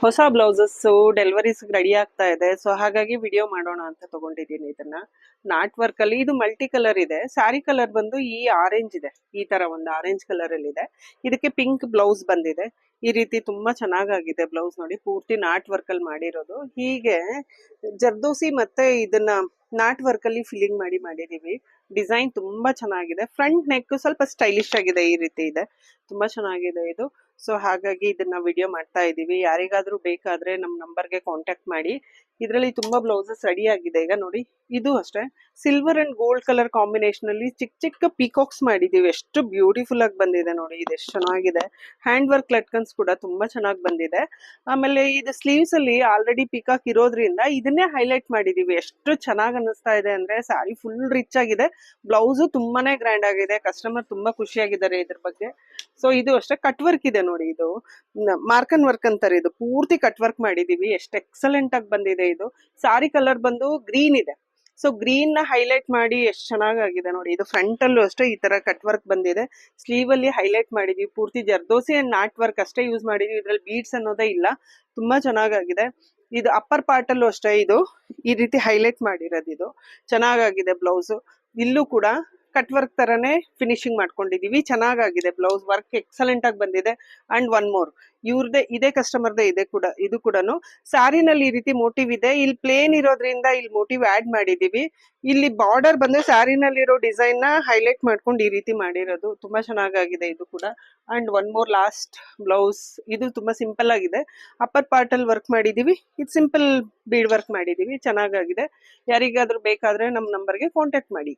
ಹೊಸ blouses deliveries ready ಆಗ್ತಾ ಇದೆ. ಸೊ ಹಾಗಾಗಿ ವಿಡಿಯೋ ಮಾಡೋಣ ಅಂತ ತಗೊಂಡಿದ್ದೀನಿ ಇದನ್ನ. ನಾಟ್ ವರ್ಕ್ ಅಲ್ಲಿ ಇದು ಮಲ್ಟಿ ಕಲರ್ ಇದೆ. ಸ್ಯಾರಿ ಕಲರ್ ಬಂದು ಈ ಆರೆಂಜ್ ಇದೆ, ಈ ತರ ಒಂದು ಆರೆಂಜ್ ಕಲರ್ ಅಲ್ಲಿ ಇದೆ. ಇದಕ್ಕೆ ಪಿಂಕ್ ಬ್ಲೌಸ್ ಬಂದಿದೆ. ಈ ರೀತಿ ತುಂಬಾ ಚೆನ್ನಾಗಾಗಿದೆ ಬ್ಲೌಸ್ ನೋಡಿ, ಪೂರ್ತಿ ನಾಟ್ ವರ್ಕ್ ಅಲ್ಲಿ ಮಾಡಿರೋದು. ಹೀಗೆ ಜರ್ದೋಸಿ ಮತ್ತೆ ಇದನ್ನ ನಾಟ್ ವರ್ಕ್ ಅಲ್ಲಿ ಫಿಲ್ಲಿಂಗ್ ಮಾಡಿದೀವಿ. ಡಿಸೈನ್ ತುಂಬಾ ಚೆನ್ನಾಗಿದೆ. ಫ್ರಂಟ್ ನೆಕ್ ಸ್ವಲ್ಪ ಸ್ಟೈಲಿಶ್ ಆಗಿದೆ, ಈ ರೀತಿ ಇದೆ, ತುಂಬಾ ಚೆನ್ನಾಗಿದೆ ಇದು. ಸೊ ಹಾಗಾಗಿ ಇದನ್ನ ವಿಡಿಯೋ ಮಾಡ್ತಾ ಇದೀವಿ. ಯಾರಿಗಾದ್ರೂ ಬೇಕಾದ್ರೆ ನಮ್ ನಂಬರ್ಗೆ ಕಾಂಟ್ಯಾಕ್ಟ್ ಮಾಡಿ. ಇದರಲ್ಲಿ ತುಂಬಾ ಬ್ಲೌಸಸ್ ರೆಡಿ ಆಗಿದೆ. ಈಗ ನೋಡಿ, ಇದು ಅಷ್ಟೇ silver and gold colour combination ಅಲ್ಲಿ ಚಿಕ್ಕ ಚಿಕ್ಕ ಪೀಕಾಕ್ಸ್ ಮಾಡಿದೀವಿ. ಎಷ್ಟು ಬ್ಯೂಟಿಫುಲ್ ಆಗಿ ಬಂದಿದೆ ನೋಡಿ, ಇದು ಎಷ್ಟು ಚೆನ್ನಾಗಿದೆ. ಹ್ಯಾಂಡ್ ವರ್ಕ್ ಲಟ್ಕನ್ಸ್ ಕೂಡ ತುಂಬಾ ಚೆನ್ನಾಗಿ ಬಂದಿದೆ. ಆಮೇಲೆ ಇದು ಸ್ಲೀವ್ಸ್ ಅಲ್ಲಿ ಆಲ್ರೆಡಿ ಪಿಕಾಕ್ ಇರೋದ್ರಿಂದ ಇದನ್ನೇ ಹೈಲೈಟ್ ಮಾಡಿದೀವಿ. ಎಷ್ಟು ಚೆನ್ನಾಗಿ ಅನ್ನಿಸ್ತಾ ಇದೆ ಅಂದ್ರೆ, ಸ್ಯಾರಿ ಫುಲ್ ರಿಚ್ ಆಗಿದೆ, ಬ್ಲೌಸ್ ತುಂಬಾನೇ ಗ್ರ್ಯಾಂಡ್ ಆಗಿದೆ. ಕಸ್ಟಮರ್ ತುಂಬಾ ಖುಷಿಯಾಗಿದ್ದಾರೆ ಇದ್ರ ಬಗ್ಗೆ. ಸೊ ಇದು ಅಷ್ಟೇ ಕಟ್ ವರ್ಕ್ ಇದೆ ನೋಡಿ, ಇದು ಮಾರ್ಕನ್ ವರ್ಕ್ ಅಂತಾರೆ, ಇದು ಪೂರ್ತಿ ಕಟ್ ವರ್ಕ್ ಮಾಡಿದೀವಿ. ಎಷ್ಟು ಎಕ್ಸಲೆಂಟ್ ಆಗಿ ಬಂದಿದೆ ಇದು. ಸಾರಿ ಕಲರ್ ಬಂದು ಗ್ರೀನ್ ಇದೆ. ಸೊ ಗ್ರೀನ್ ನ ಹೈಲೈಟ್ ಮಾಡಿ ಎಷ್ಟು ಚೆನ್ನಾಗಿದೆ ನೋಡಿ. ಇದು ಫ್ರಂಟ್ ಅಲ್ಲೂ ಅಷ್ಟೇ ಈ ತರ ಕಟ್ ವರ್ಕ್ ಬಂದಿದೆ. ಸ್ಲೀವ್ ಅಲ್ಲಿ ಹೈಲೈಟ್ ಮಾಡಿದೀವಿ. ಪೂರ್ತಿ ಜರ್ದೋಸಿ ಅಂಡ್ ನಾಟ್ ವರ್ಕ್ ಅಷ್ಟೇ ಯೂಸ್ ಮಾಡಿದೀವಿ. ಇದ್ರಲ್ಲಿ ಬೀಡ್ಸ್ ಅನ್ನೋದೇ ಇಲ್ಲ. ತುಂಬಾ ಚೆನ್ನಾಗಿದೆ. ಇದು ಅಪ್ಪರ್ ಪಾರ್ಟ್ ಅಲ್ಲೂ ಅಷ್ಟೇ ಇದು ಈ ರೀತಿ ಹೈಲೈಟ್ ಮಾಡಿರೋದು. ಇದು ಚೆನ್ನಾಗಿದೆ ಬ್ಲೌಸ್. ಇಲ್ಲೂ ಕೂಡ ಕಟ್ ವರ್ಕ್ ತರನೇ ಫಿನಿಶಿಂಗ್ ಮಾಡ್ಕೊಂಡಿದೀವಿ. ಚೆನ್ನಾಗಿದೆ ಬ್ಲೌಸ್ ವರ್ಕ್, ಎಕ್ಸಲೆಂಟ್ ಆಗಿ ಬಂದಿದೆ. ಅಂಡ್ ಒನ್ ಮೋರ್, ಇವ್ರದೇ ಇದೇ ಕಸ್ಟಮರ್ದೇ ಇದು ಕೂಡ ಸ್ಯಾರಿನಲ್ಲಿ ಈ ರೀತಿ ಮೋಟಿವ್ ಇದೆ. ಇಲ್ಲಿ ಪ್ಲೇನ್ ಇರೋದ್ರಿಂದ ಇಲ್ಲಿ ಮೋಟಿವ್ ಆಡ್ ಮಾಡಿದೀವಿ. ಇಲ್ಲಿ ಬಾರ್ಡರ್ ಬಂದು ಸ್ಯಾರಿನಲ್ಲಿರೋ ಡಿಸೈನ್ ನ ಹೈಲೈಟ್ ಮಾಡ್ಕೊಂಡು ಈ ರೀತಿ ಮಾಡಿರೋದು. ತುಂಬಾ ಚೆನ್ನಾಗಿದೆ ಇದು ಕೂಡ. And one more last blouse, ಇದು ತುಂಬಾ ಸಿಂಪಲ್ ಆಗಿದೆ. ಅಪ್ಪರ್ ಪಾರ್ಟ್ ಅಲ್ಲಿ ವರ್ಕ್ ಮಾಡಿದೀವಿ, ಇದು ಸಿಂಪಲ್ ಬೀಡ್ ವರ್ಕ್ ಮಾಡಿದೀವಿ. ಚೆನ್ನಾಗಿದೆ. ಯಾರಿಗಾದ್ರೂ ಬೇಕಾದ್ರೆ ನಮ್ ನಂಬರ್ಗೆ ಕಾಂಟ್ಯಾಕ್ಟ್ ಮಾಡಿ.